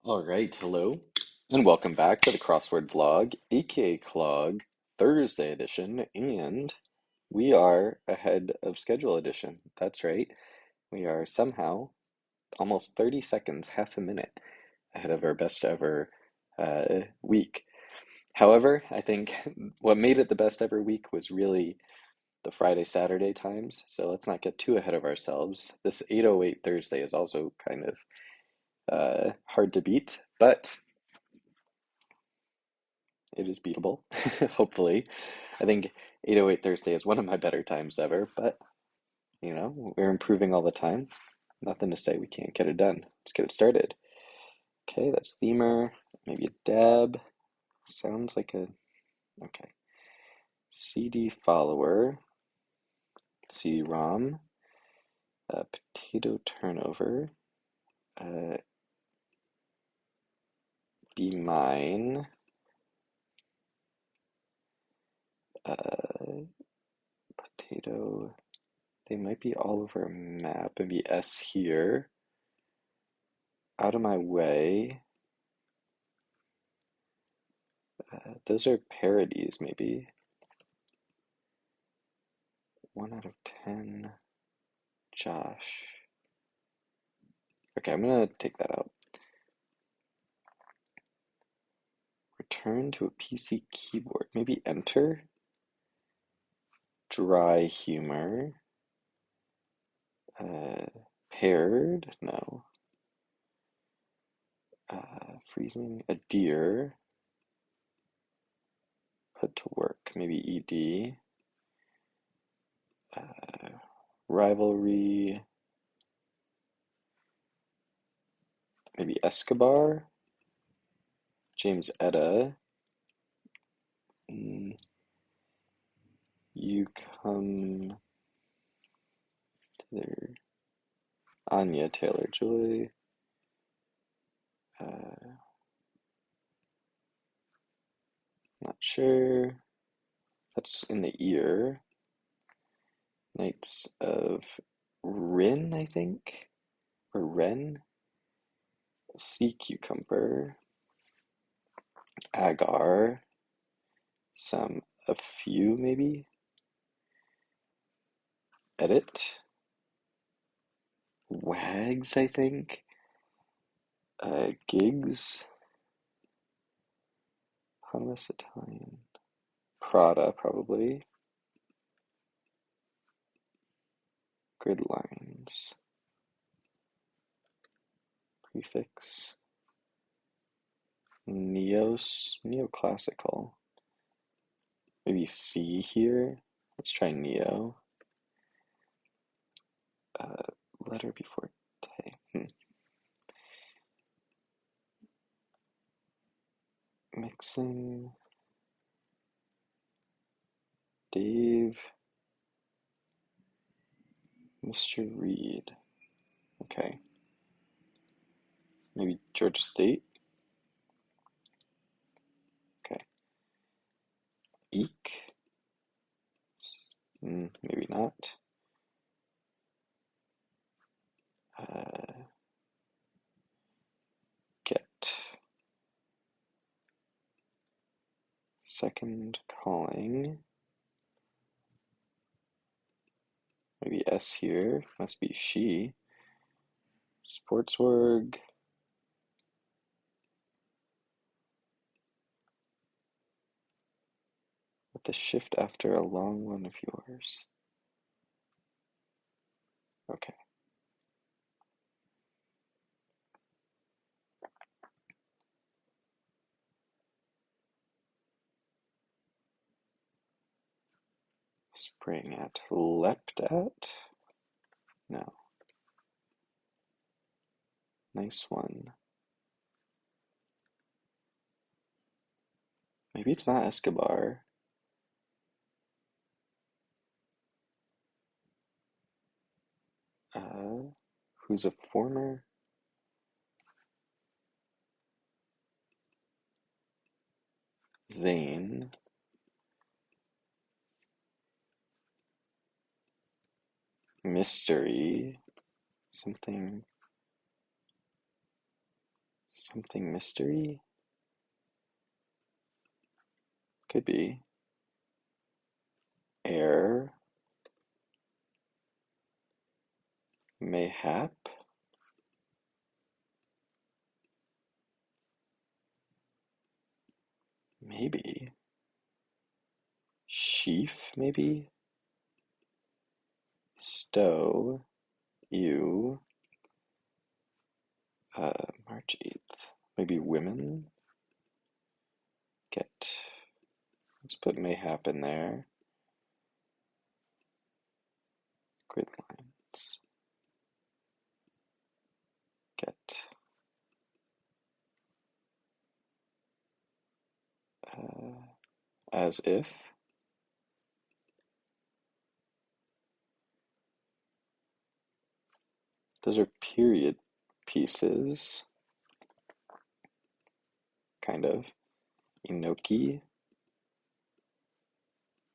All right, hello, and welcome back to the Crossword vlog, aka Clog, Thursday edition, and we are ahead of schedule edition. That's right, we are somehow almost 30 seconds, half a minute ahead of our best ever week. However, I think what made it the best ever week was really the Friday, Saturday times, so let's not get too ahead of ourselves. This 8:08 Thursday is also kind of hard to beat, but it is beatable, hopefully. I think 8:08 Thursday is one of my better times ever, but we're improving all the time. Nothing to say we can't get it done. Let's get it started. Okay, that's Themer, maybe a dab. Sounds like a, okay. CD follower, CD-ROM, potato turnover, be mine, potato. They might be all over a map. Maybe S here. Out of my way. Those are parodies, maybe. 1 out of 10. Josh. Okay, I'm gonna take that out. Return to a PC keyboard. Maybe enter. Dry humor. Paired. No. Freezing. A deer. Put to work. Maybe ED. Rivalry. Maybe Escobar. James Etta. You come to their Anya Taylor-Joy. Not sure. That's in the ear. Knights of Rin, I think, or Ren. Sea cucumber. Agar. A few maybe. Edit. Wags, I think. Gigs. Hummus Italian. Prada, probably. Grid lines. Prefix. Neoclassical. Maybe C here. Let's try neo. Letter before te. Mixing. Dave. Mr. Reed. Okay. Maybe Georgia State. Okay. Eek. Maybe not. Get. Second calling. Maybe S here. Must be she. Sportsworg. With the shift after a long one of yours. Okay. Spring at. Leapt at? No. Nice one. Maybe it's not Escobar. Who's a former Zane. Mystery. Something Something mystery? Could be. Air? Mayhap? Maybe. Sheaf, maybe? Stow? You? March 8th. Maybe women? Get. Let's put mayhap in there. Grid lines. Get. As if. Those are period pieces. Kind of. Inoki.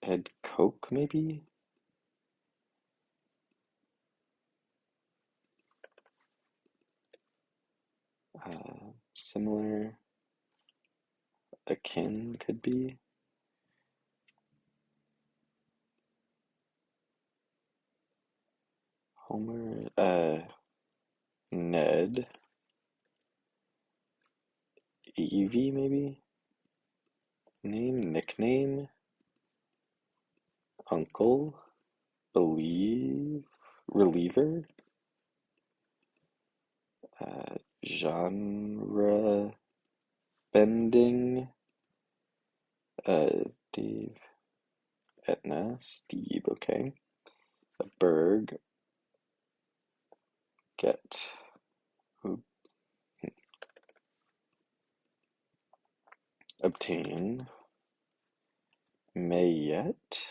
Head Coke, maybe? Similar. Akin could be. Homer. Ned. Evie, maybe? Name, nickname. Uncle. Believe. Reliever. Genre bending. Dave. Etna. Steve, okay. A Berg. Get. Obtain. May yet.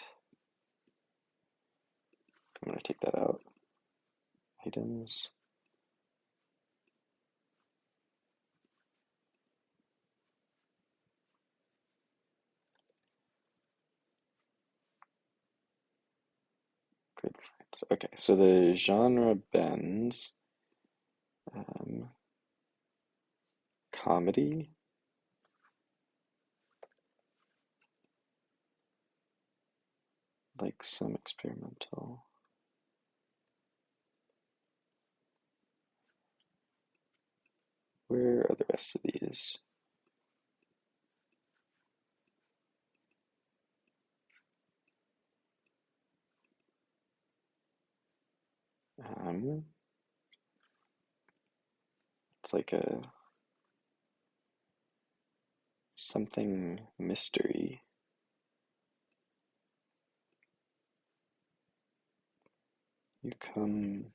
I'm going to take that out. Items. Grid lines. Okay, so the genre bends. Comedy. Like some experimental. Where are the rest of these? It's like a something mystery. You come.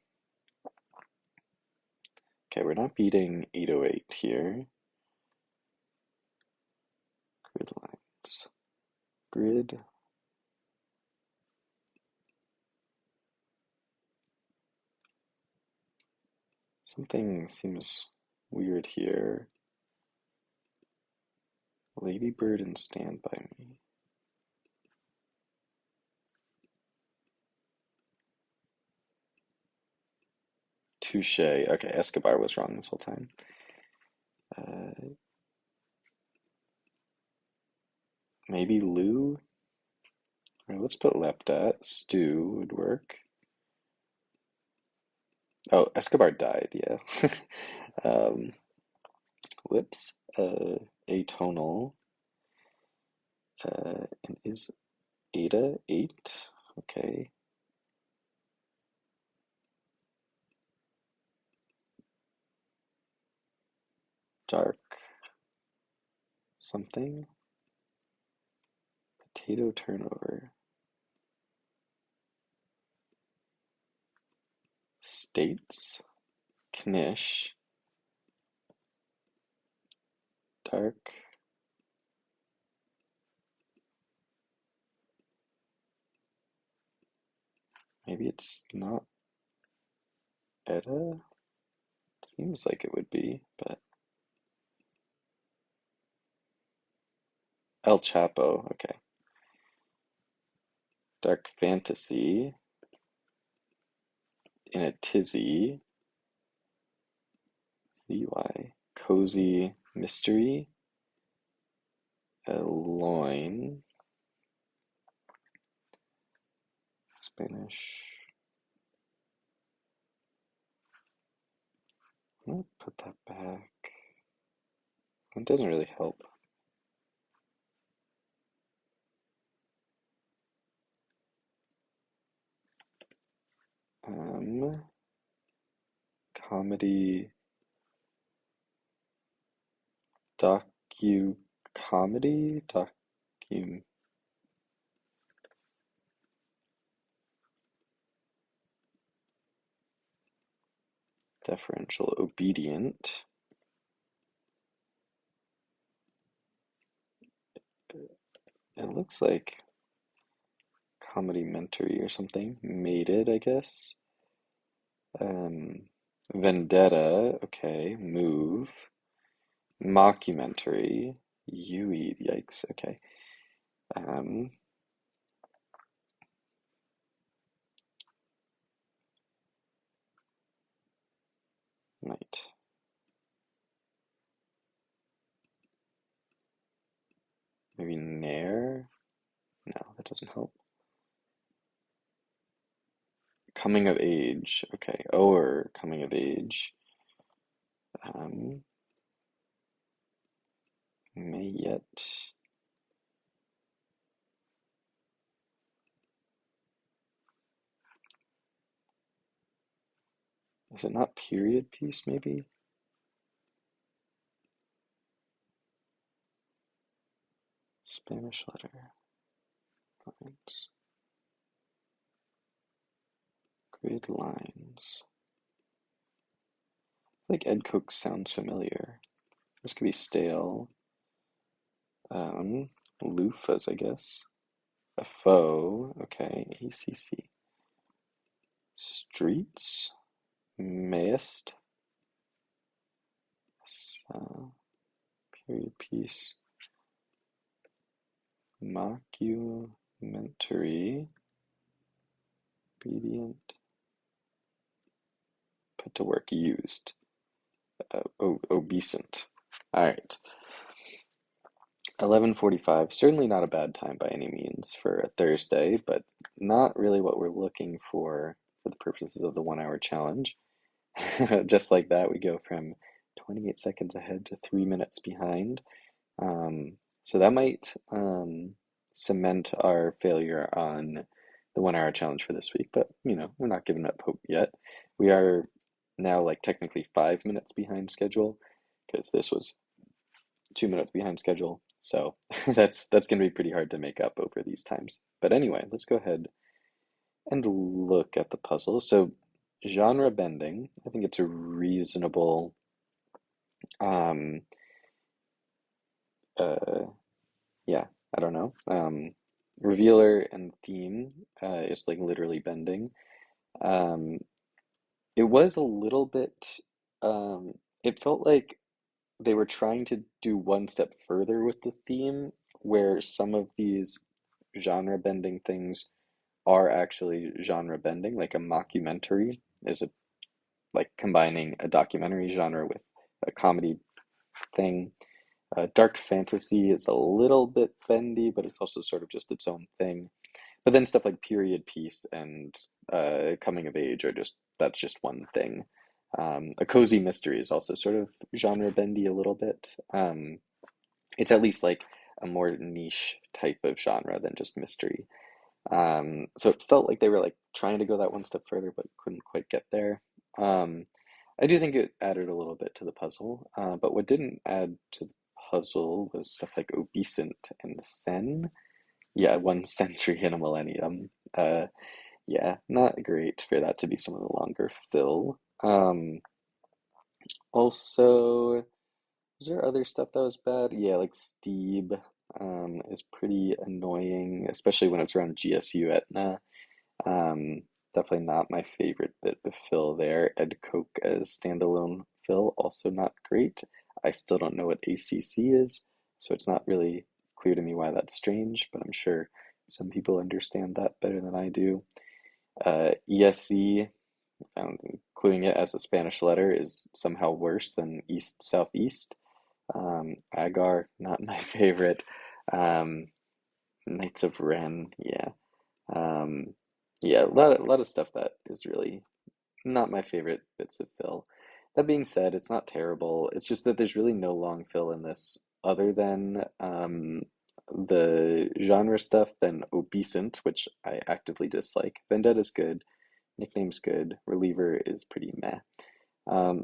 Okay, we're not beating 808 here. Grid lines. Grid. Something seems weird here. Ladybird and Stand By Me. Touche. Okay, Escobar was wrong this whole time. Maybe Lou? Alright, let's put Leptat. Stu would work. Oh, Escobar died, yeah. Whoops. Atonal. And is Ada 8? Okay. Dark. Something. Potato turnover. States. Knish. Dark. Maybe it's not Etta? Seems like it would be, but El Chapo, okay. Dark fantasy in a tizzy. ZY. Cozy mystery, loin, Spanish. I'm gonna put that back. It doesn't really help. Comedy, docu-comedy, docu, deferential, obedient. It looks like comedy-mentary or something. Mated, I guess. Um, vendetta, okay. Move. Mockumentary. Yui, yikes, okay. Um, Night. Maybe Nair? No, that doesn't help. Coming of age, okay. Or coming of age. Um, May yet. Is it not period piece, maybe? Spanish letter. Lines. Grid lines. I like Ed Coke sounds familiar. This could be stale. Loofahs, I guess. A foe. Okay. ACC. Streets. Mayest. Period piece. Mockumentary. Obedient. Put to work. Used. Obescent. All right. 11:45. Certainly not a bad time by any means for a Thursday, but not really what we're looking for the purposes of the 1 hour challenge. Just like that, we go from 28 seconds ahead to 3 minutes behind. So that might cement our failure on the 1 hour challenge for this week, but we're not giving up hope yet. We are now like technically 5 minutes behind schedule because this was 2 minutes behind schedule. So that's gonna be pretty hard to make up over these times. But anyway, let's go ahead and look at the puzzle. So genre bending, I think it's a reasonable um uh yeah, I don't know. Revealer and theme is like literally bending. Um it was a little bit it felt like they were trying to do one step further with the theme, where some of these genre bending things are actually genre bending, like a mockumentary is a like combining a documentary genre with a comedy thing. Dark fantasy is a little bit bendy, but it's also sort of just its own thing. But then stuff like period piece and coming of age are just that's just one thing. A cozy mystery is also sort of genre bendy a little bit. It's at least like a more niche type of genre than just mystery. So it felt like they were like trying to go that one step further, but couldn't quite get there. Um, I do think it added a little bit to the puzzle, but what didn't add to the puzzle was stuff like obescent and sen. Yeah, 1 century in a millennium. Yeah, not great for that to be some of the longer fill. Also, was there other stuff that was bad? Yeah, like Steeb is pretty annoying, especially when it's around GSU Etna. Um, Definitely not my favorite bit of fill there. Ed Coke as standalone fill, also not great. I still don't know what ACC is, so it's not really clear to me why that's strange, but I'm sure some people understand that better than I do. ESC, including it as a Spanish letter is somehow worse than east southeast. Agar, not my favorite. Um, Knights of Ren, yeah. Um, yeah, a lot of stuff that is really not my favorite bits of fill. That being said, it's not terrible. It's just that there's really no long fill in this other than the genre stuff than Obescent, which I actively dislike. Vendetta's good, nickname's good, Reliever is pretty meh.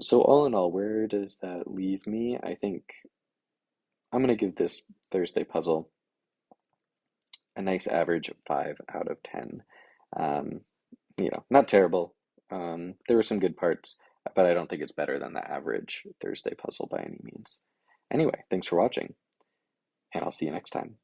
So all in all, where does that leave me? I think I'm gonna give this Thursday puzzle a nice average of 5 out of 10. Um, not terrible. There were some good parts, but I don't think it's better than the average Thursday puzzle by any means. Anyway, thanks for watching, and I'll see you next time.